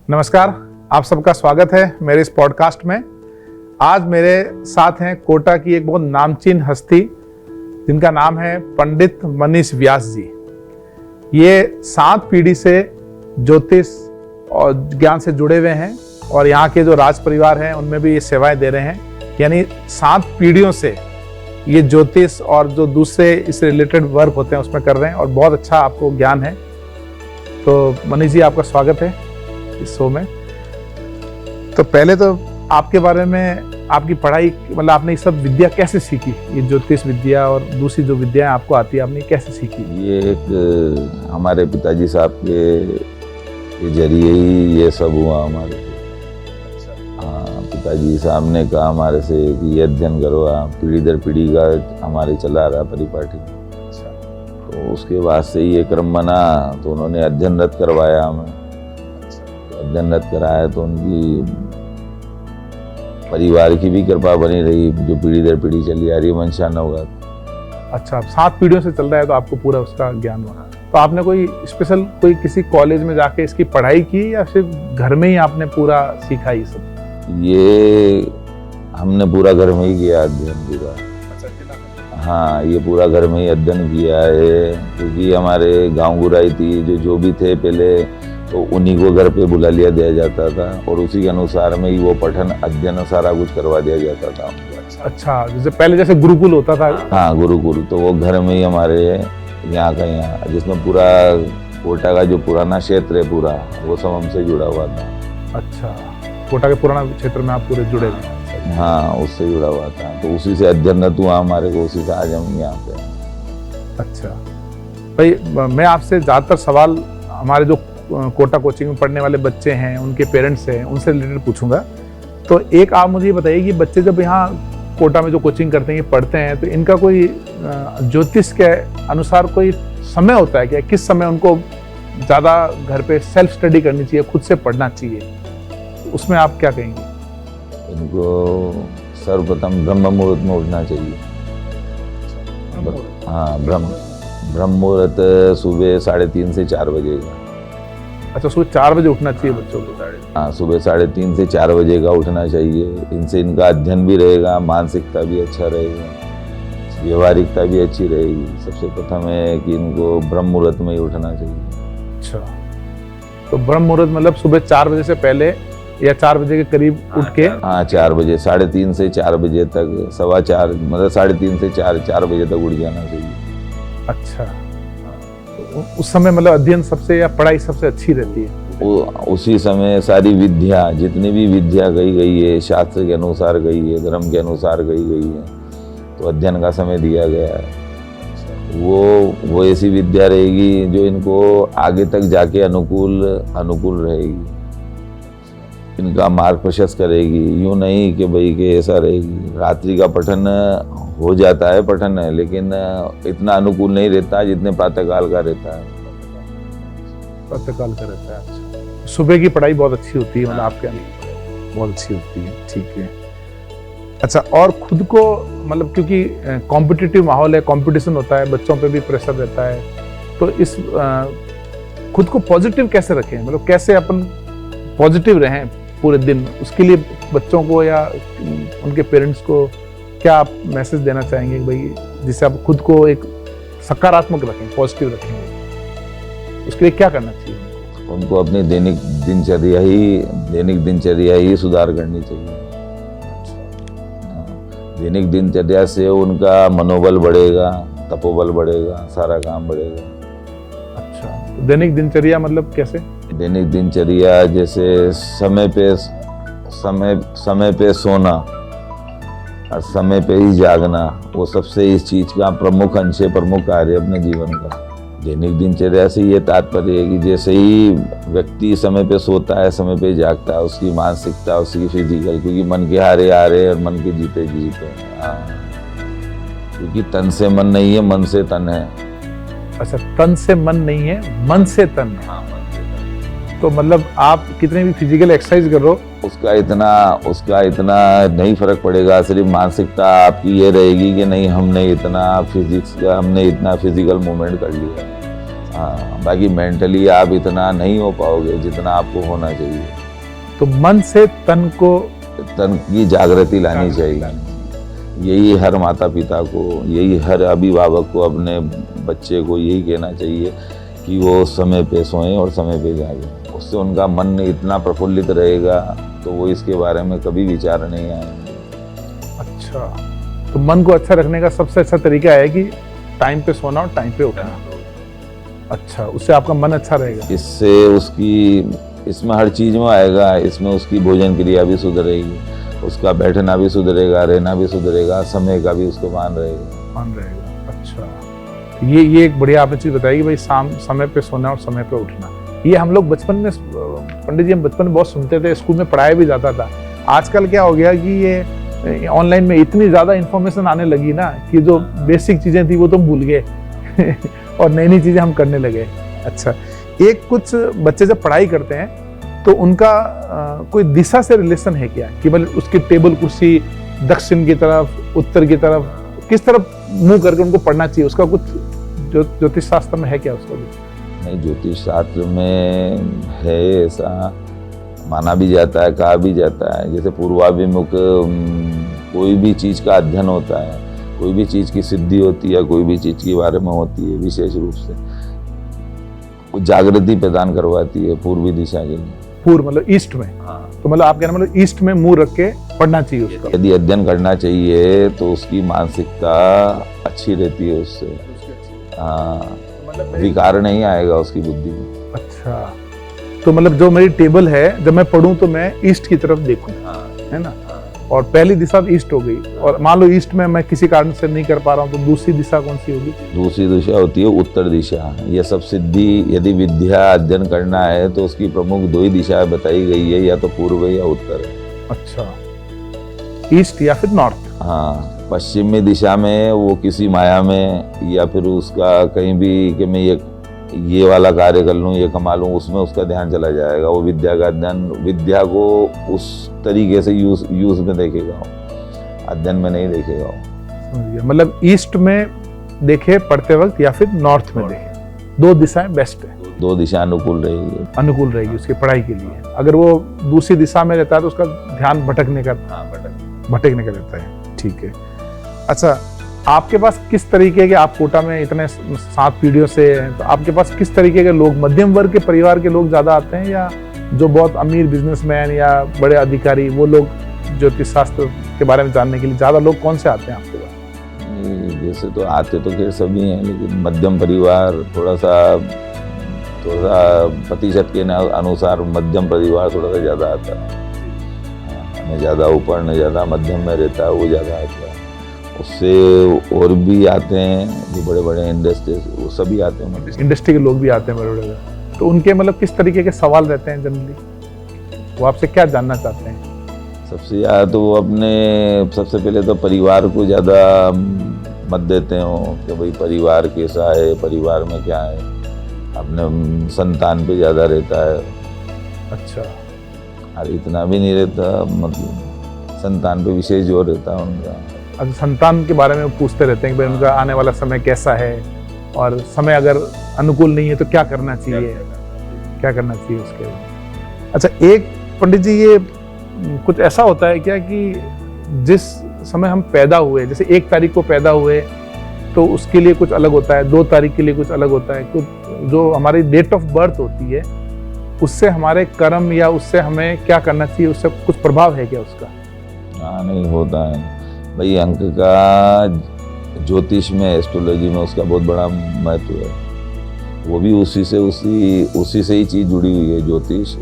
नमस्कार, आप सबका स्वागत है मेरे इस पॉडकास्ट में। आज मेरे साथ हैं कोटा की एक बहुत नामचीन हस्ती जिनका नाम है पंडित मनीष व्यास जी। ये 7 पीढ़ी से ज्योतिष और ज्ञान से जुड़े हुए हैं और यहाँ के जो राज परिवार हैं उनमें भी ये सेवाएं दे रहे हैं। यानी 7 पीढ़ियों से ये ज्योतिष और जो दूसरे इससे रिलेटेड वर्क होते हैं उसमें कर रहे हैं और बहुत अच्छा आपको ज्ञान है। तो मनीष जी, आपका स्वागत है इस शो में। तो पहले तो आपके बारे में, आपकी पढ़ाई, मतलब आपने ये सब विद्या कैसे सीखी? ये ज्योतिष विद्या और दूसरी जो विद्याएं आपको आती है, आपने कैसे सीखी? ये एक हमारे पिताजी साहब के जरिए ही ये सब हुआ हमारे। हाँ, पिताजी साहब ने कहा हमारे से कि ये अध्ययन करो, पीढ़ी दर पीढ़ी का हमारे चला रहा परिपाटी। तो उसके बाद से ये क्रम बना, तो उन्होंने अध्ययनरत करवाया हमें। अध्ययनरत कराया तो उनकी परिवार की भी कृपा बनी रही, जो पीढ़ी दर पीढ़ी चली आ रही है वंशानुगत। अच्छा, 7 पीढ़ियों से चल रहा है तो आपको पूरा उसका ज्ञान बना। तो आपने कोई स्पेशल कोई किसी कॉलेज में जाके इसकी पढ़ाई की या सिर्फ घर में ही आपने पूरा सीखा ये सब? ये हमने पूरा घर में ही किया अध्ययन पूरा। हाँ, ये पूरा घर में ही अध्ययन किया है, क्योंकि हमारे गाँव गुराई थी, जो भी थे पहले, तो उन्हीं को घर पे बुला लिया दिया जाता था और उसी के अनुसार में ही वो पठन अध्ययन सारा कुछ करवा दिया जाता था। अच्छा, जैसे पहले जैसे गुरुकुल होता था? हाँ, गुरुकुल तो वो घर में ही हमारे यहाँ का यहाँ, जिसमें पूरा कोटा का जो पुराना क्षेत्र है पूरा, वो सब हमसे जुड़ा हुआ था। अच्छा, कोटा के पुराना क्षेत्र में आप पूरे जुड़े हुए? हाँ, उससे जुड़ा हुआ था, तो उसी से अध्ययनरत हुआ हमारे को, उसी से आज हम यहाँ पे। अच्छा भाई, मैं आपसे ज़्यादातर सवाल हमारे जो कोटा कोचिंग में पढ़ने वाले बच्चे हैं, उनके पेरेंट्स हैं, उनसे रिलेटेड पूछूंगा। तो एक आप मुझे बताइए कि बच्चे जब यहाँ कोटा में जो कोचिंग करते हैं, ये पढ़ते हैं, तो इनका कोई ज्योतिष के अनुसार कोई समय होता है क्या? किस समय उनको ज़्यादा घर पे सेल्फ स्टडी करनी चाहिए, खुद से पढ़ना चाहिए? उसमें आप क्या कहेंगे? इनको सर्वप्रथम ब्रह्म मुहूर्त में उठना चाहिए। हाँ, ब्रह्म मुहूर्त सुबह 3:30 से 4 बजे का। अच्छा, सुबह 4 बजे उठना चाहिए बच्चों को? हाँ, सुबह 3:30 से 4 बजे का उठना चाहिए। इनसे इनका अध्ययन भी रहेगा, मानसिकता भी अच्छा रहेगा, व्यवहारिकता भी अच्छी रहेगी। सबसे प्रथम है कि इनको ब्रह्म मुहूर्त में ही उठना चाहिए। अच्छा, तो ब्रह्म मुहूर्त मतलब सुबह 4 बजे से पहले या 4 बजे के करीब उठ के? हाँ, 4 बजे, 3:30 से 4 बजे तक, 4:15, मतलब 3:30 से 4 बजे तक उठ जाना चाहिए। अच्छा, तो उस समय मतलब अध्ययन सबसे या पढ़ाई सबसे अच्छी रहती है? उसी समय सारी विद्या, जितनी भी विद्या गई है, शास्त्र के अनुसार गई है, धर्म के अनुसार गई है, तो अध्ययन का समय दिया गया है। वो ऐसी विद्या रहेगी जो इनको आगे तक जाके अनुकूल रहेगी, इनका मार्ग प्रशस्त करेगी। यूँ नहीं कि भाई कि ऐसा रहेगी। रात्रि का पठन हो जाता है, पठन है, लेकिन इतना अनुकूल नहीं रहता जितने प्रातःकाल का रहता है। प्रातःकाल का रहता है। अच्छा, सुबह की पढ़ाई बहुत अच्छी होती है, मतलब आपके यहाँ बहुत अच्छी होती है। ठीक है। अच्छा, और खुद को, मतलब क्योंकि कॉम्पिटिटिव माहौल है, कंपटीशन होता है, बच्चों पे भी प्रेशर रहता है, तो इस खुद को पॉजिटिव कैसे रखें? मतलब कैसे अपन पॉजिटिव रहें पूरे दिन? उसके लिए बच्चों को या उनके पेरेंट्स को क्या आप मैसेज देना चाहेंगे भाई, जिससे आप खुद को एक सकारात्मक रखें, पॉजिटिव रखें? उसके लिए क्या करना चाहिए? उनको अपनी दैनिक दिनचर्या ही सुधार करनी चाहिए। दैनिक दिनचर्या से उनका मनोबल बढ़ेगा, तपोबल बढ़ेगा, सारा काम बढ़ेगा। अच्छा, तो दैनिक दिनचर्या मतलब कैसे? दैनिक दिनचर्या जैसे समय पे सोना और समय पे ही जागना, वो सबसे इस चीज का प्रमुख अंश है, प्रमुख कार्य अपने जीवन का। दैनिक दिनचर्या से ये तात्पर्य है कि जैसे ही व्यक्ति समय पे सोता है, समय पे जागता है, उसकी मानसिकता, उसकी फिजिकल, क्योंकि मन के हारे हारे और मन के जीते जीते। हाँ, क्योंकि तन से मन नहीं है, मन से तन है। अच्छा, तन से मन नहीं है, मन से तन है। हाँ, तो मतलब आप कितने भी फिजिकल एक्सरसाइज कर लो, उसका इतना नहीं फर्क पड़ेगा। सिर्फ मानसिकता आपकी ये रहेगी कि नहीं, हमने इतना फिजिकल मूवमेंट कर लिया, हाँ, बाकी मेंटली आप इतना नहीं हो पाओगे जितना आपको होना चाहिए। तो मन से तन को तन की जागृति लानी चाहिए। यही हर माता पिता को, यही हर अभिभावक को अपने बच्चे को यही कहना चाहिए कि वो समय पे सोएं और समय पे जागें। उससे उनका मन इतना प्रफुल्लित रहेगा तो वो इसके बारे में कभी विचार नहीं आएंगे। अच्छा, तो मन को अच्छा रखने का सबसे अच्छा तरीका है कि टाइम पे सोना और टाइम पे उठना। अच्छा, उससे आपका मन अच्छा रहेगा। इससे उसकी, इसमें हर चीज में आएगा। इसमें उसकी भोजन क्रिया भी सुधरेगी, उसका बैठना भी सुधरेगा, रहना भी सुधरेगा, समय का भी उसको मान रहेगा। अच्छा, ये एक बढ़िया आपने चीज बताई कि भाई शाम समय पे सोना और समय पे उठना। ये हम लोग बचपन में, पंडित जी, हम बचपन में बहुत सुनते थे, स्कूल में पढ़ाया भी जाता था। आजकल क्या हो गया कि ये ऑनलाइन में इतनी ज्यादा इंफॉर्मेशन आने लगी ना कि जो बेसिक चीजें थी वो तो भूल गए और नई नई चीजें हम करने लगे। अच्छा, एक कुछ बच्चे जब पढ़ाई करते हैं तो उनका कोई दिशा से रिलेशन है क्या, कि मतलब उसकी टेबल कुर्सी दक्षिण की तरफ, उत्तर की तरफ, किस तरफ मुंह करके उनको पढ़ना चाहिए? उसका कुछ ज्योतिष शास्त्र में है क्या उसका भी? नहीं, ज्योतिष शास्त्र में है, ऐसा माना भी जाता है, कहा भी जाता है। जैसे पूर्वाभिमुख कोई भी चीज का अध्ययन होता है, कोई भी चीज की सिद्धि होती है, कोई भी चीज के बारे में होती है, विशेष रूप से वो जागृति प्रदान करवाती है पूर्वी दिशा के लिए। पूर्व मतलब ईस्ट में। हाँ। तो मतलब आप कहना मतलब ईस्ट में मुंह रख के पढ़ना चाहिए उसका। यदि अध्ययन करना चाहिए तो उसकी मानसिकता अच्छी रहती है उससे। हाँ, विकार नहीं आएगा उसकी बुद्धि में। अच्छा, तो मतलब जो मेरी टेबल है, जब मैं पढ़ूं तो मैं ईस्ट की तरफ देखूं, है ना? और पहली दिशा ईस्ट हो गई, और मान लो ईस्ट में मैं किसी कारण से नहीं कर पा रहा हूँ, तो दूसरी दिशा कौन सी होगी? दूसरी दिशा होती है उत्तर दिशा। ये सब सिद्धि, यदि विद्या अध्ययन करना है तो उसकी प्रमुख दो ही दिशाएं बताई गई है, या तो पूर्व है या उत्तर है। अच्छा, ईस्ट या फिर नॉर्थ। हाँ, पश्चिमी दिशा में वो किसी माया में, या फिर उसका कहीं भी कि मैं ये वाला कार्य कर लूँ, ये कमा लूँ, उसमें उसका ध्यान चला जाएगा। वो विद्या का अध्ययन, विद्या को उस तरीके से यूज में देखेगा, अध्ययन में नहीं देखेगा। मतलब ईस्ट में देखे पढ़ते वक्त या फिर नॉर्थ में देखे, दो दिशाएं बेस्ट है। दो दिशा अनुकूल रहेगी उसकी पढ़ाई के लिए। अगर वो दूसरी दिशा में रहता है तो उसका ध्यान भटकने का रहता है। ठीक है। अच्छा, आपके पास किस तरीके के, आप कोटा में इतने 7 पीढ़ियों से हैं, तो आपके पास किस तरीके के लोग, मध्यम वर्ग के परिवार के लोग ज्यादा आते हैं, या जो बहुत अमीर बिजनेसमैन या बड़े अधिकारी, वो लोग ज्योतिष शास्त्र के बारे में जानने के लिए ज्यादा लोग कौन से आते हैं आपके पास? जैसे तो आते तो खैर सभी हैं, लेकिन मध्यम परिवार थोड़ा सा प्रतिशत के अनुसार मध्यम परिवार थोड़ा सा ज्यादा आता है। न ज्यादा ऊपर न ज्यादा मध्यम में रहता है, वो ज्यादा आता है। उससे और भी आते हैं जो बड़े बड़े इंडस्ट्री, वो सभी आते हैं, इंडस्ट्री के लोग भी आते हैं बड़े बड़े। तो उनके मतलब किस तरीके के सवाल रहते हैं जनरली, वो आपसे क्या जानना चाहते हैं? सबसे ज़्यादा तो वो अपने, सबसे पहले तो परिवार को ज़्यादा मत देते हो कि भाई परिवार कैसा है, परिवार में क्या है, अपने संतान पे ज़्यादा रहता है। अच्छा, अरे इतना भी नहीं रहता, मतलब संतान पे विशेष जोर रहता है उनका। अच्छा, संतान के बारे में पूछते रहते हैं कि भाई उनका आने वाला समय कैसा है, और समय अगर अनुकूल नहीं है तो क्या करना चाहिए, क्या करना चाहिए उसके लिए। अच्छा, एक पंडित जी, ये कुछ ऐसा होता है क्या कि जिस समय हम पैदा हुए, जैसे 1 तारीख को पैदा हुए तो उसके लिए कुछ अलग होता है, 2 तारीख के लिए कुछ अलग होता है, कुछ जो हमारी डेट ऑफ बर्थ होती है उससे हमारे कर्म या उससे हमें क्या करना चाहिए, उससे कुछ प्रभाव है क्या उसका? हाँ, नहीं होता है भाई। अंक का ज्योतिष में, एस्ट्रोलॉजी में उसका बहुत बड़ा महत्व है। वो भी उसी से ही चीज जुड़ी हुई है। ज्योतिष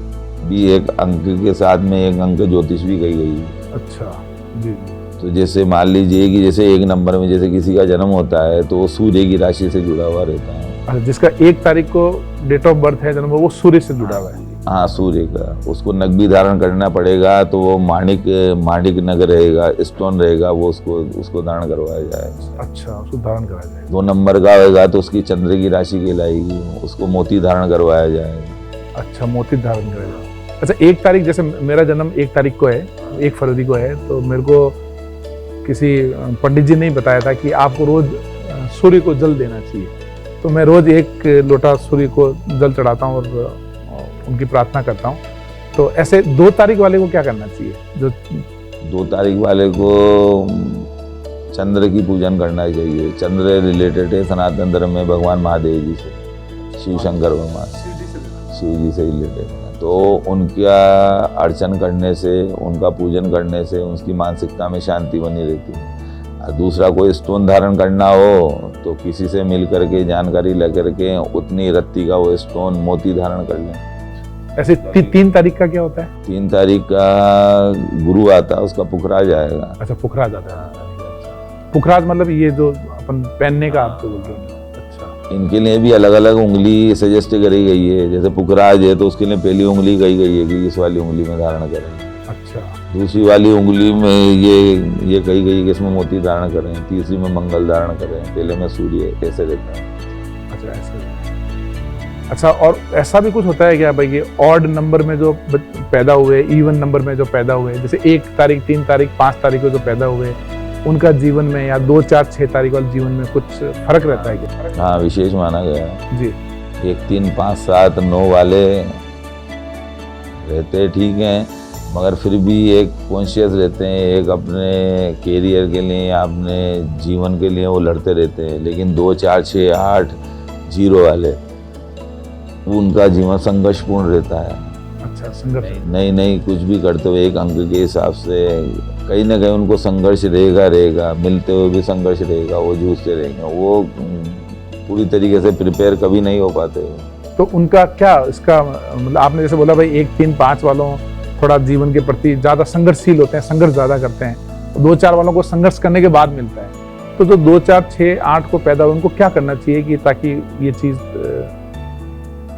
भी एक अंक के साथ में एक अंक ज्योतिष भी कही गई है। अच्छा जी। तो जैसे मान लीजिए कि जैसे 1 नंबर में जैसे किसी का जन्म होता है तो वो सूर्य की राशि से जुड़ा हुआ रहता है। अच्छा, जिसका 1 तारीख को डेट ऑफ बर्थ है जन्म, वो सूर्य से जुड़ा हुआ है। हाँ, सूर्य का। उसको नग भी धारण करना पड़ेगा, तो वो माणिक नग रहेगा, स्टोन रहेगा, वो उसको धारण करवाया जाएगा। अच्छा, उसको धारण कराया जाएगा। 2 नंबर का होगा तो उसकी चंद्र की राशि कहलाएगी, उसको मोती धारण करवाया जाएगा। अच्छा, मोती धारण करेगा। अच्छा, 1 तारीख, जैसे मेरा जन्म 1 तारीख को है, 1 फरवरी को है, तो मेरे को किसी पंडित जी ने बताया था कि आपको रोज सूर्य को जल देना चाहिए। तो मैं रोज एक लोटा सूर्य को जल चढ़ाता हूँ और उनकी प्रार्थना करता हूँ। तो ऐसे 2 तारीख वाले को क्या करना चाहिए? जो 2 तारीख वाले को चंद्र की पूजन करना चाहिए। चंद्र रिलेटेड है सनातन धर्म में भगवान महादेव जी से, शिव शंकर भगवान, शिव जी से रिलेटेड है। तो उनका अर्चन करने से, उनका पूजन करने से उसकी मानसिकता में शांति बनी रहती है। और दूसरा, कोई स्टोन धारण करना हो तो किसी से मिल करके जानकारी लेकर के उतनी रत्ती का वो स्टोन मोती धारण कर लें। ऐसे 3 तारीख का क्या होता है? 3 तारीख का गुरु आता है, उसका पुखराज आएगा। अच्छा, पुखराज आता है। पुखराज मतलब ये जो अपन पहनने का आप तो बोल रहे हैं। अच्छा, इनके लिए भी अलग अलग उंगली सजेस्ट करी गई है। जैसे पुखराज है तो उसके लिए पहली उंगली कही गई है कि इस वाली उंगली में धारण करें। अच्छा, दूसरी वाली उंगली में ये कही गई कि इसमें मोती धारण करें। तीसरी में मंगल धारण करें। पहले में सूर्य, ऐसे रहता है। अच्छा, ऐसे। अच्छा, और ऐसा भी कुछ होता है क्या भाई, ये ऑड नंबर में जो पैदा हुए, इवन नंबर में जो पैदा हुए, जैसे 1 तारीख, 3 तारीख, 5 तारीख को जो पैदा हुए, उनका जीवन में या 2, 4, 6 तारीख वाले जीवन में कुछ फर्क रहता है क्या? हाँ, विशेष माना गया है जी। 1, 3, 5, 7, 9 वाले रहते ठीक हैं, मगर फिर भी एक कॉन्शियस रहते हैं, एक अपने कैरियर के लिए, अपने जीवन के लिए वो लड़ते रहते हैं। लेकिन 2, 4, 6, 8, 0 वाले, उनका जीवन संघर्षपूर्ण रहता है। अच्छा, संघर्ष। नहीं कुछ भी करते हुए एक अंक के हिसाब से कहीं ना कहीं उनको संघर्ष रहेगा, मिलते हुए भी संघर्ष रहेगा, वो जूझते रहेंगे, वो पूरी तरीके से प्रिपेयर कभी नहीं हो पाते। तो उनका क्या, इसका मतलब आपने जैसे बोला भाई 1, 3, 5 वालों थोड़ा जीवन के प्रति ज़्यादा संघर्षशील होते हैं, संघर्ष ज़्यादा करते हैं। 2, 4 वालों को संघर्ष करने के बाद मिलता है। तो जो 2, 4, 6, 8 को पैदा हुए, उनको क्या करना चाहिए कि ताकि ये चीज़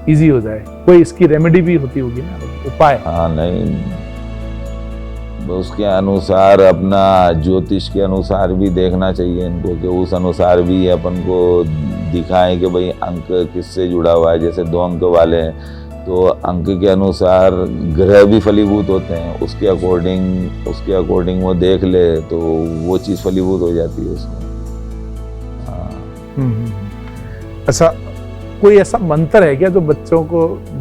इजी हो जाए? कोई इसकी रेमेडी भी होती होगी ना, उपाय? हाँ, नहीं, उसके अनुसार अपना ज्योतिष के अनुसार भी देखना चाहिए इनको, कि उस अनुसार भी अपन को दिखाएं कि भाई अंक किससे जुड़ा हुआ है। जैसे 2 अंक वाले हैं तो अंक के अनुसार ग्रह भी फलीभूत होते हैं, उसके अकॉर्डिंग वो देख ले तो वो चीज़ फलीभूत हो जाती है उसमें। अच्छा, कोई ऐसा मंत्र है क्या जो बच्चों को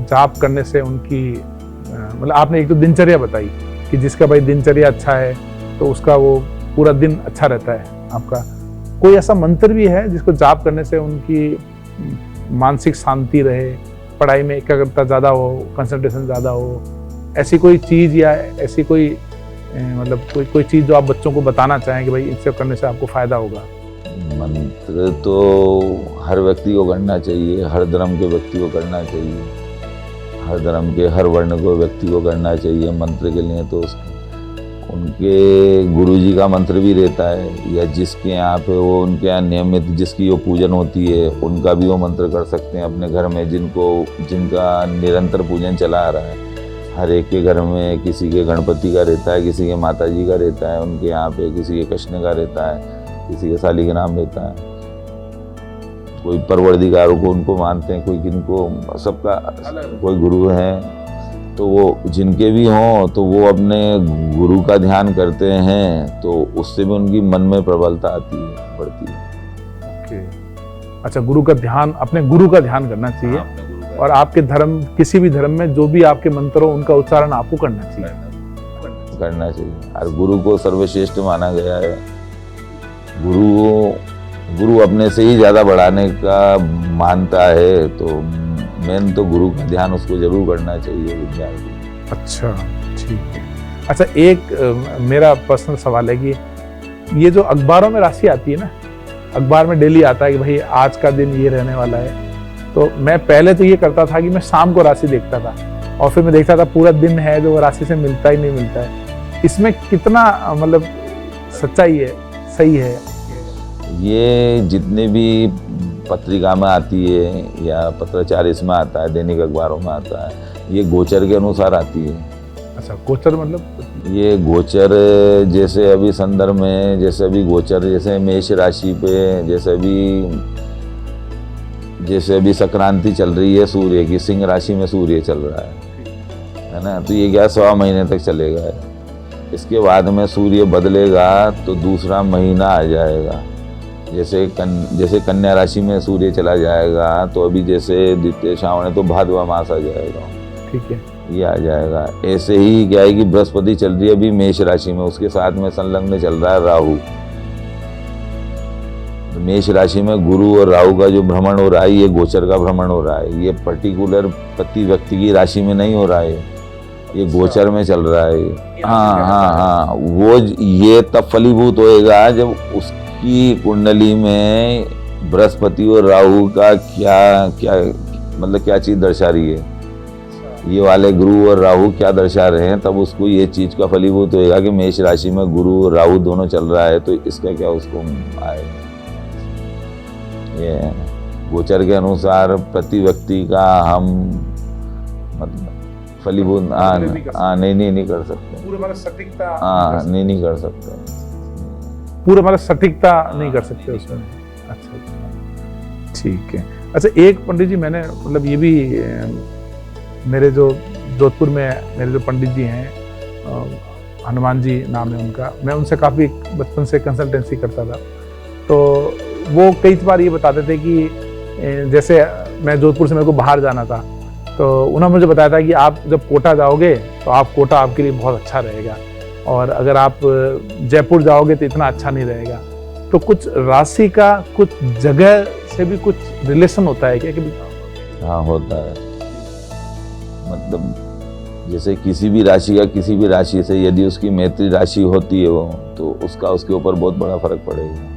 जाप करने से उनकी मतलब आपने एक तो दिनचर्या बताई कि जिसका भाई दिनचर्या अच्छा है तो उसका वो पूरा दिन अच्छा रहता है आपका, कोई ऐसा मंत्र भी है जिसको जाप करने से उनकी मानसिक शांति रहे, पढ़ाई में एकाग्रता ज़्यादा हो, कंसंट्रेशन ज़्यादा हो? ऐसी कोई चीज़ या ऐसी कोई मतलब कोई चीज़ जो आप बच्चों को बताना चाहें कि भाई इससे करने से आपको फ़ायदा होगा? मंत्र तो हर व्यक्ति को करना चाहिए, हर धर्म के व्यक्ति को करना चाहिए, हर धर्म के हर वर्ण को व्यक्ति को करना चाहिए। मंत्र के लिए तो उनके गुरुजी का मंत्र भी रहता है, या जिसके यहाँ पे वो उनके यहाँ नियमित जिसकी वो पूजन होती है उनका भी वो मंत्र कर सकते हैं अपने घर में, जिनका निरंतर पूजन चला आ रहा है। हर एक के घर में किसी के गणपति का रहता है, किसी के माता जी का रहता है उनके यहाँ पे, किसी के कृष्ण का रहता है, किसी के साली का नाम रहता है, कोई परवरदिगारों को उनको मानते हैं, कोई किनको, सबका कोई गुरु है। तो वो जिनके भी हों तो वो अपने गुरु का ध्यान करते हैं तो उससे भी उनकी मन में प्रबलता आती है, बढ़ती है। ओके, अच्छा, गुरु का ध्यान, अपने गुरु का ध्यान करना चाहिए। और आपके धर्म, किसी भी धर्म में जो भी आपके मंत्र हो उनका उच्चारण आपको करना चाहिए। और गुरु को सर्वश्रेष्ठ माना गया है। गुरु अपने से ही ज़्यादा बढ़ाने का मानता है, तो मेन तो गुरु का ध्यान उसको जरूर करना चाहिए विद्यार्थी। अच्छा, ठीक है। अच्छा, एक मेरा पर्सनल सवाल है कि ये जो अखबारों में राशि आती है ना, अखबार में डेली आता है कि भाई आज का दिन ये रहने वाला है, तो मैं पहले तो ये करता था कि मैं शाम को राशि देखता था और फिर मैं देखता था पूरा दिन है जो राशि से मिलता ही नहीं मिलता है। इसमें कितना मतलब सच्चाई है, सही है? ये जितने भी पत्रिका में आती है या पत्राचार इसमें आता है, दैनिक अखबारों में आता है, ये गोचर के अनुसार आती है। अच्छा, गोचर मतलब? ये गोचर जैसे अभी संदर्भ में, जैसे अभी गोचर, जैसे मेष राशि पे, जैसे अभी संक्रांति चल रही है सूर्य की, सिंह राशि में सूर्य चल रहा है ना, तो ये क्या 1.25 महीने तक चलेगा। इसके बाद में सूर्य बदलेगा तो दूसरा महीना आ जाएगा, जैसे कन्या राशि में सूर्य चला जाएगा, तो अभी जैसे द्वितीय श्रावण है तो भादवा मास आ जाएगा, ठीक है। ये आ जाएगा। ऐसे ही क्या है कि बृहस्पति चल रही है अभी मेष राशि में, उसके साथ में संलग्न चल रहा है राहु। तो मेष राशि में गुरु और राहु का जो भ्रमण हो रहा है, ये गोचर का भ्रमण हो रहा है, ये पर्टिकुलर प्रति व्यक्ति की राशि में नहीं हो रहा है, ये गोचर में चल रहा है। हाँ, वो ये तब फलीभूत होएगा जब उसकी कुंडली में बृहस्पति और राहु का क्या चीज दर्शा रही है, ये वाले गुरु और राहु क्या दर्शा रहे हैं, तब उसको ये चीज का फलीभूत होएगा कि मेष राशि में गुरु और राहु दोनों चल रहा है, तो इसका क्या उसको आएगा। ये गोचर के अनुसार प्रति व्यक्ति का हम मतलब फलीभूत नहीं कर सकते, पूरे मतलब सटीकता नहीं कर सकते, पूरे मतलब सटीकता नहीं कर सकते उसमें। अच्छा, ठीक है। अच्छा, एक पंडित जी मैंने मतलब ये भी मेरे जो जोधपुर में मेरे जो पंडित जी हैं, हनुमान जी नाम है उनका, मैं उनसे काफ़ी बचपन से कंसल्टेंसी करता था, तो वो कई बार ये बताते थे कि जैसे मैं जोधपुर से मेरे को बाहर जाना था, तो उन्होंने मुझे बताया था कि आप जब कोटा जाओगे तो कोटा आपके लिए बहुत अच्छा रहेगा, और अगर आप जयपुर जाओगे तो इतना अच्छा नहीं रहेगा। तो कुछ राशि का कुछ जगह से भी कुछ रिलेशन होता है क्या? हाँ, होता है। मतलब जैसे किसी भी राशि का किसी भी राशि से यदि उसकी मैत्री राशि होती है तो उसका उसके ऊपर बहुत बड़ा फर्क पड़ेगा।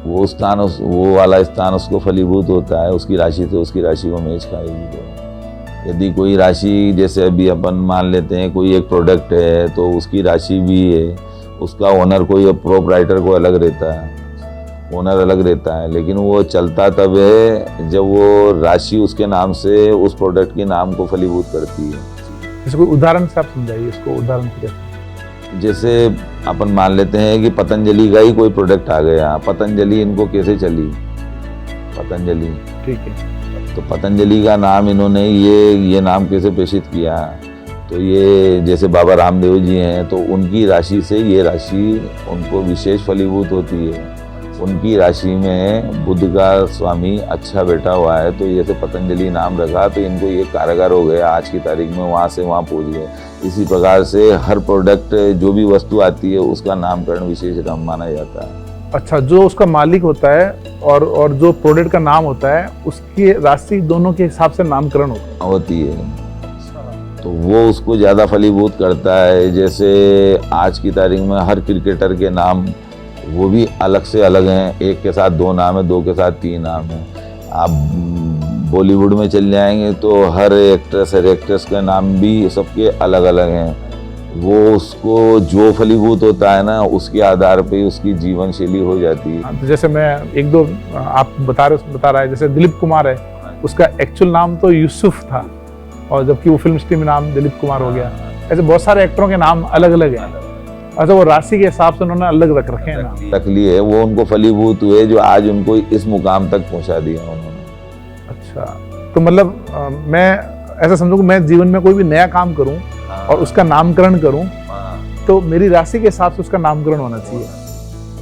वो वाला स्थान उसको फलीभूत होता है, उसकी राशि से उसकी राशि को मैच खाएगी। तो यदि कोई राशि, जैसे अभी अपन मान लेते हैं कोई एक प्रोडक्ट है, तो उसकी राशि भी है, उसका ओनर कोई प्रोपराइटर को अलग रहता है, ओनर अलग रहता है, लेकिन वो चलता तब है जब वो राशि उसके नाम से उस प्रोडक्ट के नाम को फलीभूत करती है। जैसे कोई उदाहरण से आप समझाइए इसको, उदाहरण से। जैसे अपन मान लेते हैं कि पतंजलि का ही कोई प्रोडक्ट आ गया, पतंजलि इनको कैसे चली, पतंजलि, ठीक है, तो पतंजलि का नाम इन्होंने ये नाम कैसे प्रेषित किया, तो ये जैसे बाबा रामदेव जी हैं, तो उनकी राशि से ये राशि उनको विशेष फलीभूत होती है। उनकी राशि में बुध का स्वामी अच्छा बैठा हुआ है, तो जैसे पतंजलि नाम रखा, तो इनको ये कारगर हो गया, आज की तारीख में वहाँ से वहाँ पहुँच गए। इसी प्रकार से हर प्रोडक्ट, जो भी वस्तु आती है, उसका नामकरण विशेष नाम माना जाता है। अच्छा, जो उसका मालिक होता है और जो प्रोडक्ट का नाम होता है, उसकी राशि दोनों के हिसाब से नामकरण होती है, तो वो उसको ज़्यादा फलीभूत करता है। जैसे आज की तारीख में हर क्रिकेटर के नाम वो भी अलग से अलग हैं, एक के साथ 2 नाम है, 2 के साथ 3 नाम है। आप बॉलीवुड में चल जाएंगे तो हर एक्ट्रेस का नाम भी सबके अलग अलग हैं। वो उसको जो फलीभूत होता है ना, उसके आधार पे उसकी जीवन शैली हो जाती है। तो जैसे मैं एक दो आप बता रहा है, जैसे दिलीप कुमार है, उसका एक्चुअल नाम तो यूसुफ था, और जबकि वो फिल्म इंडस्ट्री में नाम दिलीप कुमार हो गया। ऐसे बहुत सारे एक्टरों के नाम अलग अलग हैं। अच्छा, वो राशि के हिसाब से उन्होंने अलग रख रखे हैं नाम, रख लिए, वो उनको फलीभूत हुए जो आज उनको इस मुकाम तक पहुंचा दिया उन्होंने। अच्छा, तो मतलब मैं ऐसा समझूं कि मैं जीवन में कोई भी नया काम करूं और उसका नामकरण करूं, तो मेरी राशि के हिसाब से उसका नामकरण होना चाहिए।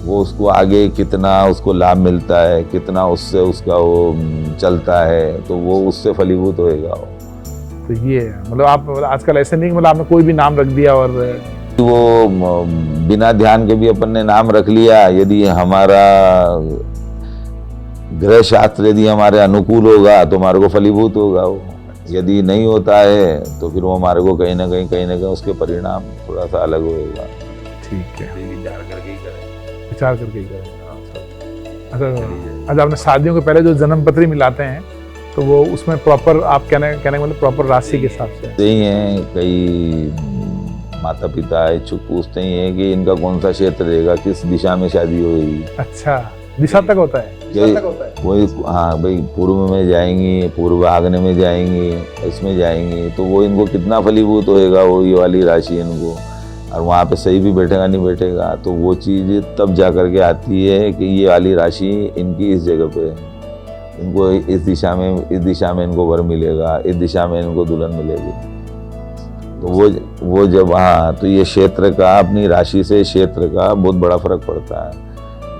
वो उसको आगे कितना उसको लाभ मिलता है, कितना उससे उसका वो चलता है, तो वो उससे फलीभूत होएगा। तो ये मतलब आप आजकल ऐसे नहीं, मतलब आपने कोई भी नाम रख दिया और वो बिना ध्यान के भी अपन ने नाम रख लिया। यदि हमारा ग्रह शास्त्र यदि हमारे अनुकूल होगा तो हमारे को फलीभूत होगा वो, यदि नहीं होता है तो फिर वो हमारे को कहीं ना कहीं उसके परिणाम थोड़ा सा अलग होएगा। ठीक है, विचार करके ही करें, विचार करके ही करें। अच्छा, आपने शादियों के पहले जो जन्म पत्री मिलाते हैं, तो वो उसमें प्रॉपर आप कहने मतलब प्रॉपर राशि के हिसाब से सही है। कई माता पिता इच्छुक पूछते ही हैं कि इनका कौन सा क्षेत्र रहेगा, किस दिशा में शादी होगी। अच्छा, दिशा तक होता है? वही, हाँ भाई, पूर्व में जाएंगी, पूर्व आग्नेय में जाएंगी, इसमें जाएंगी, तो वो इनको कितना फलीभूत होएगा वो ये वाली राशि इनको, और वहाँ पे सही भी बैठेगा नहीं बैठेगा, तो वो चीज़ तब जा करके आती है कि ये वाली राशि इनकी इस जगह पे, इनको इस दिशा में इनको वर मिलेगा, इस दिशा में इनको दुल्हन मिलेगी। तो वो जब, हाँ, तो ये क्षेत्र का, अपनी राशि से क्षेत्र का बहुत बड़ा फर्क पड़ता है।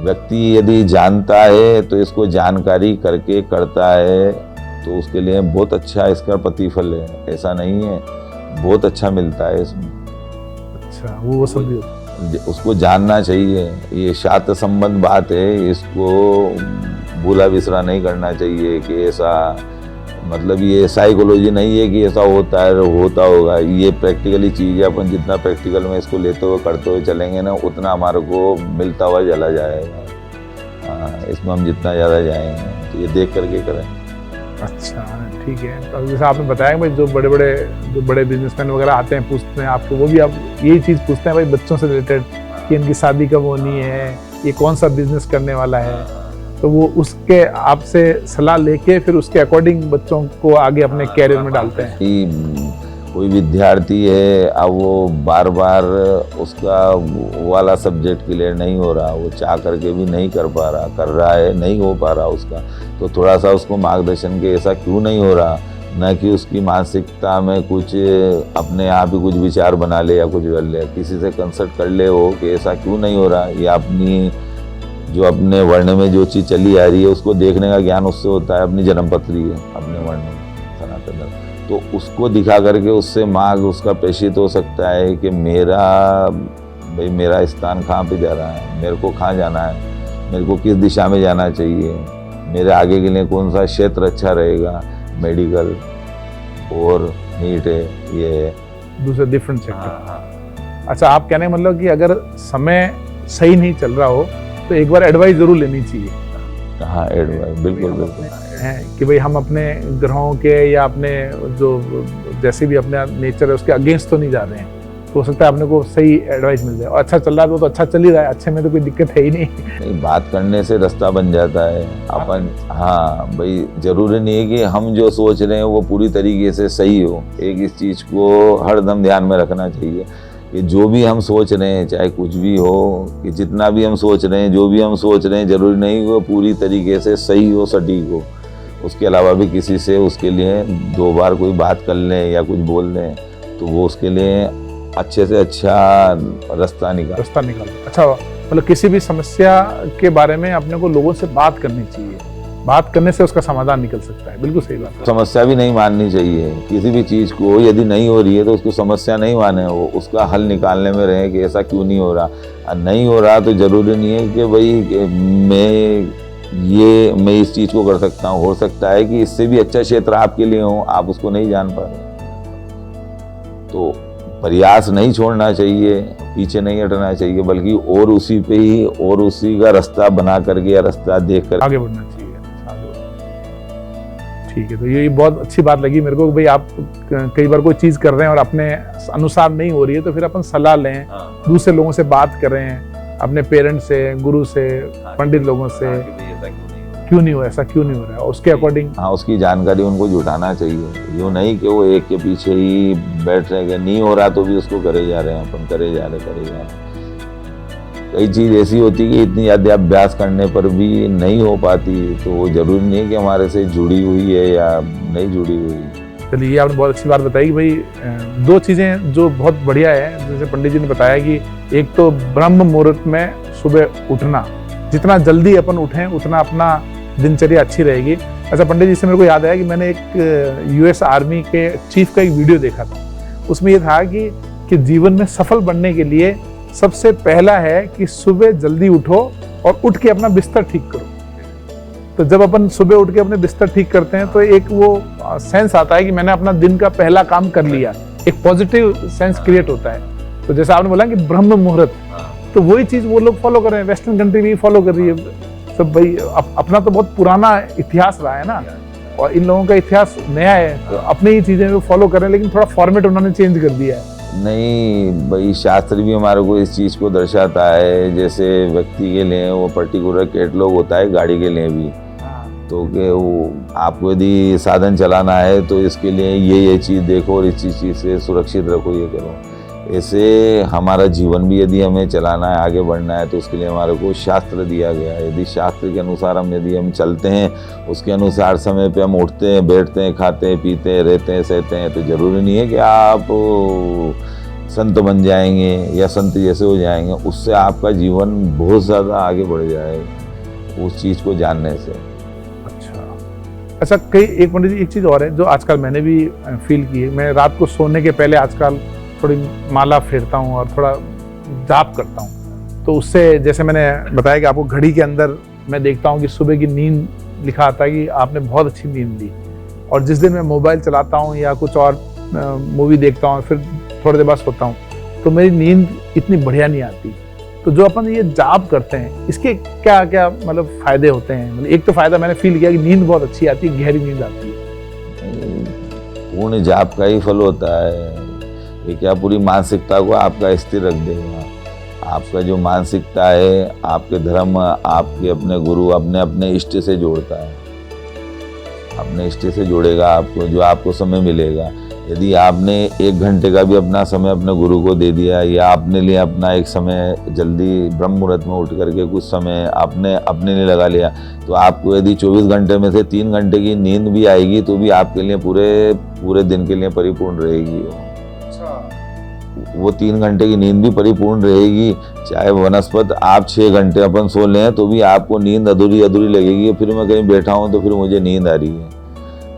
व्यक्ति यदि जानता है तो इसको जानकारी करके करता है तो उसके लिए बहुत अच्छा इसका प्रतिफल है, ऐसा नहीं है, बहुत अच्छा मिलता है इसमें। अच्छा, वो सब भी उसको जानना चाहिए, ये शास्त्र संबंध बात है, इसको भूला बिसरा नहीं करना चाहिए कि ऐसा, मतलब ये साइकोलॉजी नहीं है कि ऐसा होता है होता होगा, ये प्रैक्टिकली चीज़ है। अपन जितना प्रैक्टिकल में इसको लेते हुए करते हुए चलेंगे ना, उतना हमारे को मिलता हुआ चला जाएगा। हाँ, इसमें हम जितना ज़्यादा जाएंगे तो ये देख करके करें। अच्छा, ठीक है। तो जैसे आपने बताया भाई, जो बड़े बिजनेसमैन वगैरह आते हैं, पूछते हैं आपको, वो भी आप यही चीज़ पूछते हैं भाई बच्चों से रिलेटेड कि इनकी शादी कब होनी है, ये कौन सा बिजनेस करने वाला है, तो वो उसके आपसे सलाह लेके फिर उसके अकॉर्डिंग बच्चों को आगे अपने कैरियर में डालते हैं। कोई विद्यार्थी है, अब वो बार बार उसका वाला सब्जेक्ट क्लियर नहीं हो रहा, वो चाह करके भी नहीं कर पा रहा, कर रहा है नहीं हो पा रहा उसका, तो थोड़ा सा उसको मार्गदर्शन के ऐसा क्यों नहीं हो रहा, न कि उसकी मानसिकता में कुछ अपने आप ही कुछ विचार बना ले या कुछ कर ले, किसी से कंसल्ट कर ले हो कि ऐसा क्यों नहीं हो रहा, या अपनी जो अपने वर्ण में जो चीज़ चली आ रही है उसको देखने का ज्ञान उससे होता है, अपनी जन्मपत्री है अपने वर्ण में सनातन धर्म, तो उसको दिखा करके उससे मार्ग उसका प्रेषित हो सकता है कि मेरा स्थान कहाँ पे जा रहा है, मेरे को कहाँ जाना है, मेरे को किस दिशा में जाना चाहिए, मेरे आगे के लिए कौन सा क्षेत्र अच्छा रहेगा, मेडिकल और नीट है, ये है दूसरे डिफरेंट सेक्टर। अच्छा, आप कहने का मतलब कि अगर समय सही नहीं चल रहा हो तो एक बार एडवाइस जरूर लेनी चाहिए। हाँ, एडवाइस बिल्कुल बिल्कुल है कि भाई हम अपने ग्रहों के या अपने जो जैसे भी अपने नेचर है उसके अगेंस्ट तो नहीं जा रहे हैं, तो हो सकता है अपने को सही एडवाइस मिल जाए। और अच्छा चल रहा है तो अच्छा चल ही रहा है, अच्छे में तो कोई दिक्कत है ही नहीं। बात करने से रास्ता बन जाता है अपन। हाँ भाई, जरूरी नहीं है कि हम जो सोच रहे हैं वो पूरी तरीके से सही हो। एक इस चीज़ को हरदम ध्यान में रखना चाहिए कि जो भी हम सोच रहे हैं, चाहे कुछ भी हो, कि जितना भी हम सोच रहे हैं, जो भी हम सोच रहे हैं, जरूरी नहीं वो पूरी तरीके से सही हो, सटीक हो। उसके अलावा भी किसी से उसके लिए 2 बार कोई बात कर लें या कुछ बोल लें तो वो उसके लिए अच्छे से अच्छा रास्ता निकाल। अच्छा, मतलब किसी भी समस्या के बारे में अपने को लोगों से बात करनी चाहिए, बात करने से उसका समाधान निकल सकता है। बिल्कुल सही बात है। समस्या भी नहीं माननी चाहिए किसी भी चीज़ को, यदि नहीं हो रही है तो उसको समस्या नहीं माने, वो उसका हल निकालने में रहे कि ऐसा क्यों नहीं हो रहा। और नहीं हो रहा तो जरूरी नहीं है कि भाई मैं इस चीज़ को कर सकता हूँ, हो सकता है कि इससे भी अच्छा क्षेत्र आपके लिए हो, आप उसको नहीं जान पा रहे, तो प्रयास नहीं छोड़ना चाहिए, पीछे नहीं हटना चाहिए, बल्कि और उसी पे ही और उसी का रास्ता बना करके या रास्ता देख कर आगे बढ़ना चाहिए। ठीक है, तो ये बहुत अच्छी बात लगी मेरे को कि भाई आप कई बार कोई चीज़ कर रहे हैं और अपने अनुसार नहीं हो रही है तो फिर अपन सलाह लें, दूसरे लोगों से बात करें, अपने पेरेंट्स से, गुरु से, पंडित लोगों से, क्यों नहीं हो ऐसा, क्यों नहीं हो रहा है, उसके अकॉर्डिंग हाँ उसकी जानकारी उनको जुटाना चाहिए। यूँ नहीं कि वो एक के पीछे ही बैठ रहे, नहीं हो रहा तो भी उसको करे जा रहे हैं, अपन करे जा रहे। कई चीज़ ऐसी होती कि इतनी ज़्यादा अभ्यास करने पर भी नहीं हो पाती, तो वो जरूरी नहीं है कि हमारे से जुड़ी हुई है या नहीं जुड़ी हुई। चलिए, ये आपने बहुत अच्छी बात बताई कि भाई 2 चीज़ें जो बहुत बढ़िया है, जैसे पंडित जी ने बताया कि एक तो ब्रह्म मुहूर्त में सुबह उठना, जितना जल्दी अपन उठें उतना अपना दिनचर्या अच्छी रहेगी। अच्छा पंडित जी से मेरे को याद आया कि मैंने एक US आर्मी के चीफ का एक वीडियो देखा था, उसमें ये था कि जीवन में सफल बनने के लिए सबसे पहला है कि सुबह जल्दी उठो और उठ के अपना बिस्तर ठीक करो। तो जब अपन सुबह उठ के अपने बिस्तर ठीक करते हैं तो एक वो सेंस आता है कि मैंने अपना दिन का पहला काम कर लिया, एक पॉजिटिव सेंस क्रिएट होता है। तो जैसे आपने बोला कि ब्रह्म मुहूर्त, तो वही चीज वो लोग फॉलो कर रहे हैं, वेस्टर्न कंट्री भी फॉलो कर रही है सब। भाई अपना तो बहुत पुराना इतिहास रहा है ना, और इन लोगों का इतिहास नया है, तो अपनी ही चीजें वो फॉलो कर रहे हैं, लेकिन थोड़ा फॉर्मेट उन्होंने चेंज कर दिया है। नहीं भाई, शास्त्र भी हमारे को इस चीज़ को दर्शाता है। जैसे व्यक्ति के लिए वो पर्टिकुलर कैटलॉग होता है, गाड़ी के लिए भी, तो कि वो आपको यदि साधन चलाना है तो इसके लिए ये चीज़ देखो और इस चीज़ से सुरक्षित रखो, ये करो। ऐसे हमारा जीवन भी यदि हमें चलाना है, आगे बढ़ना है, तो उसके लिए हमारे को शास्त्र दिया गया है। यदि शास्त्र के अनुसार यदि हम चलते हैं, उसके अनुसार समय पे हम उठते हैं, बैठते हैं, खाते हैं, पीते हैं, रहते हैं, सहते हैं, तो ज़रूरी नहीं है कि आप संत बन जाएंगे या संत जैसे हो जाएंगे, उससे आपका जीवन बहुत ज़्यादा आगे बढ़ जाएगा उस चीज़ को जानने से। अच्छा, कई एक पंडित जी एक चीज़ और है जो आजकल मैंने भी फील की है। मैं रात को सोने के पहले आजकल थोड़ी माला फेरता हूँ और थोड़ा जाप करता हूँ, तो उससे जैसे मैंने बताया कि आपको घड़ी के अंदर मैं देखता हूँ कि सुबह की नींद लिखा आता है कि आपने बहुत अच्छी नींद ली, और जिस दिन मैं मोबाइल चलाता हूँ या कुछ और मूवी देखता हूँ फिर थोड़ी देर बाद सोता हूँ तो मेरी नींद इतनी बढ़िया नहीं आती। तो जो अपन ये जाप करते हैं इसके क्या क्या मतलब फायदे होते हैं? मतलब एक तो फायदा मैंने फील किया कि नींद बहुत अच्छी आती है, गहरी नींद आती है। पूर्ण जाप का ही फल होता है ये, क्या पूरी मानसिकता को आपका स्थिर रख देगा। आपका जो मानसिकता है आपके धर्म, आपके अपने गुरु, अपने अपने इष्ट से जोड़ता है। अपने इष्ट से जोड़ेगा आपको, जो आपको समय मिलेगा। यदि आपने 1 घंटे का भी अपना समय अपने गुरु को दे दिया, या अपने लिए अपना एक समय जल्दी ब्रह्म मुहूर्त में उठ करके कुछ समय आपने अपने लिए लगा लिया, तो आपको यदि 24 घंटे में से 3 घंटे की नींद भी आएगी तो भी आपके लिए पूरे दिन के लिए परिपूर्ण रहेगी। वो 3 घंटे की नींद भी परिपूर्ण रहेगी। चाहे वनस्पत आप 6 घंटे अपन सो लें तो भी आपको नींद अधूरी अधूरी लगेगी। फिर मैं कहीं बैठा हूँ तो फिर मुझे नींद आ रही है।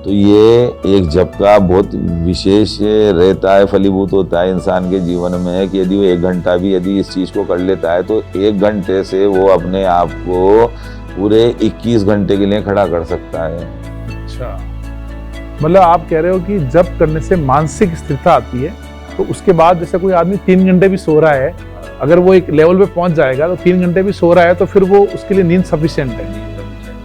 तो ये एक जप का बहुत विशेष रहता है, फलीभूत होता है इंसान के जीवन में, कि यदि वो 1 घंटा भी यदि इस चीज़ को कर लेता है तो 1 घंटे से वो अपने आप को पूरे 21 घंटे के लिए खड़ा कर सकता है। अच्छा, मतलब आप कह रहे हो कि जप करने से मानसिक स्थिरता आती है, तो उसके बाद जैसे कोई आदमी 3 घंटे भी सो रहा है, अगर वो एक लेवल पे पहुंच जाएगा तो 3 घंटे भी सो रहा है तो फिर वो उसके लिए नींद सफिशिएंट है।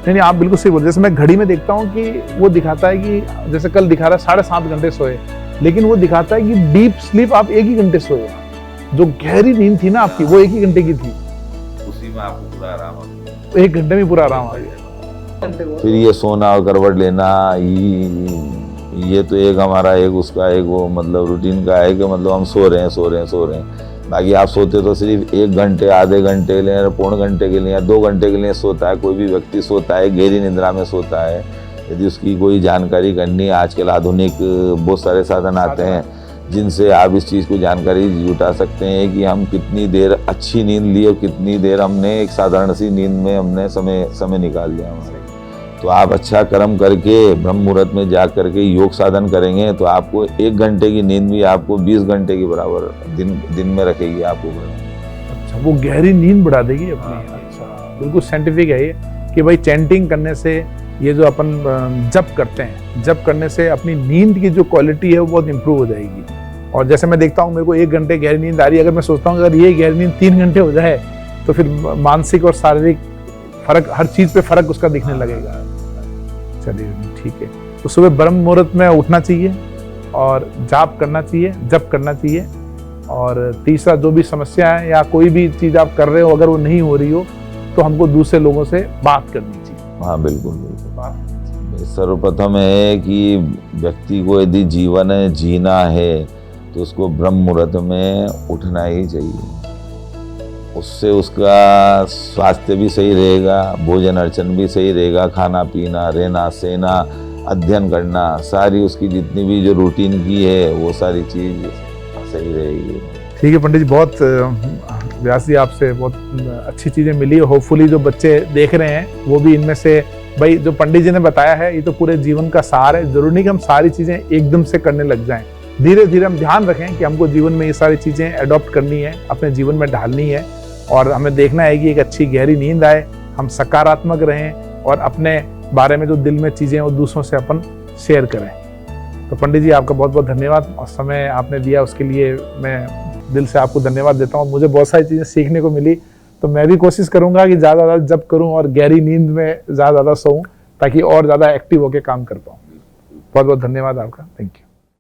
नहीं, आप बिल्कुल सही बोल। जैसे मैं घड़ी में देखता हूँ कि वो दिखाता है कि जैसे कल दिखा रहा है 7.5 घंटे सोए, लेकिन वो दिखाता है कि डीप स्लीप आप 1 ही घंटे सोए। जो गहरी नींद थी ना आपकी वो 1 ही घंटे की थी, उसी में आपको पूरा आराम आ गया। 1 घंटे में पूरा आराम आ गया। फिर ये सोना और करवट लेना, ये तो एक हमारा एक उसका एक वो मतलब रूटीन का है कि मतलब हम सो रहे हैं। बाकी आप सोते तो सिर्फ 1 घंटे, आधे घंटे के लिए, पौने घंटे के लिए या 2 घंटे के लिए सोता है। कोई भी व्यक्ति सोता है, गहरी निद्रा में सोता है। यदि उसकी कोई जानकारी करनी है, आजकल आधुनिक बहुत सारे साधन आते हैं जिनसे आप इस चीज़ को जानकारी जुटा सकते हैं कि हम कितनी देर अच्छी नींद ली और कितनी देर हमने एक साधारण सी नींद में हमने समय निकाल लिया हमारे। तो आप अच्छा कर्म करके ब्रह्म मुहूर्त में जा करके योग साधन करेंगे तो आपको 1 घंटे की नींद भी आपको 20 घंटे के बराबर दिन में रखेगी आपको। अच्छा, वो गहरी नींद बढ़ा देगी अपनी। अच्छा, बिल्कुल साइंटिफिक है ये कि भाई चैंटिंग करने से, ये जो अपन जप करते हैं, जप करने से अपनी नींद की जो क्वालिटी है वो बहुत इंप्रूव हो जाएगी। और जैसे मैं देखता हूँ मेरे को 1 घंटे गहरी नींद आ रही है, अगर मैं सोचता हूँ अगर ये गहरी नींद 3 घंटे हो जाए तो फिर मानसिक और शारीरिक फर्क, हर चीज़ पे फर्क उसका दिखने लगेगा। चलिए ठीक है। तो सुबह ब्रह्म मुहूर्त में उठना चाहिए और जाप करना चाहिए, जप करना चाहिए। और तीसरा, जो भी समस्या है या कोई भी चीज़ आप कर रहे हो अगर वो नहीं हो रही हो तो हमको दूसरे लोगों से बात करनी चाहिए। हाँ बिल्कुल। सर्वप्रथम है कि व्यक्ति को यदि जीवन जीना है तो उसको ब्रह्म मुहूर्त में उठना ही चाहिए। उससे उसका स्वास्थ्य भी सही रहेगा, भोजन अर्चन भी सही रहेगा, खाना पीना, रहना सहना, अध्ययन करना, सारी उसकी जितनी भी जो रूटीन की है वो सारी चीज़ सही रहेगी। ठीक है पंडित जी, बहुत व्यास जी आपसे बहुत अच्छी चीज़ें मिली। होपफुली जो बच्चे देख रहे हैं वो भी इनमें से, भाई जो पंडित जी ने बताया है ये तो पूरे जीवन का सार है। जरूरी नहीं कि हम सारी चीज़ें एकदम से करने लग जाएं, धीरे धीरे हम ध्यान रखें कि हमको जीवन में ये सारी चीज़ें अडॉप्ट करनी है, अपने जीवन में ढालनी है। और हमें देखना है कि एक अच्छी गहरी नींद आए, हम सकारात्मक रहें और अपने बारे में जो दिल में चीज़ें वो दूसरों से अपन शेयर करें। तो पंडित जी आपका बहुत बहुत धन्यवाद, और समय आपने दिया उसके लिए मैं दिल से आपको धन्यवाद देता हूँ। मुझे बहुत सारी चीज़ें सीखने को मिली, तो मैं भी कोशिश करूँगा कि ज़्यादा ज़्यादा जप करूँ और गहरी नींद में ज़्यादा सोऊं ताकि और ज़्यादा एक्टिव होकर काम कर पाऊँ। बहुत बहुत धन्यवाद आपका, थैंक यू।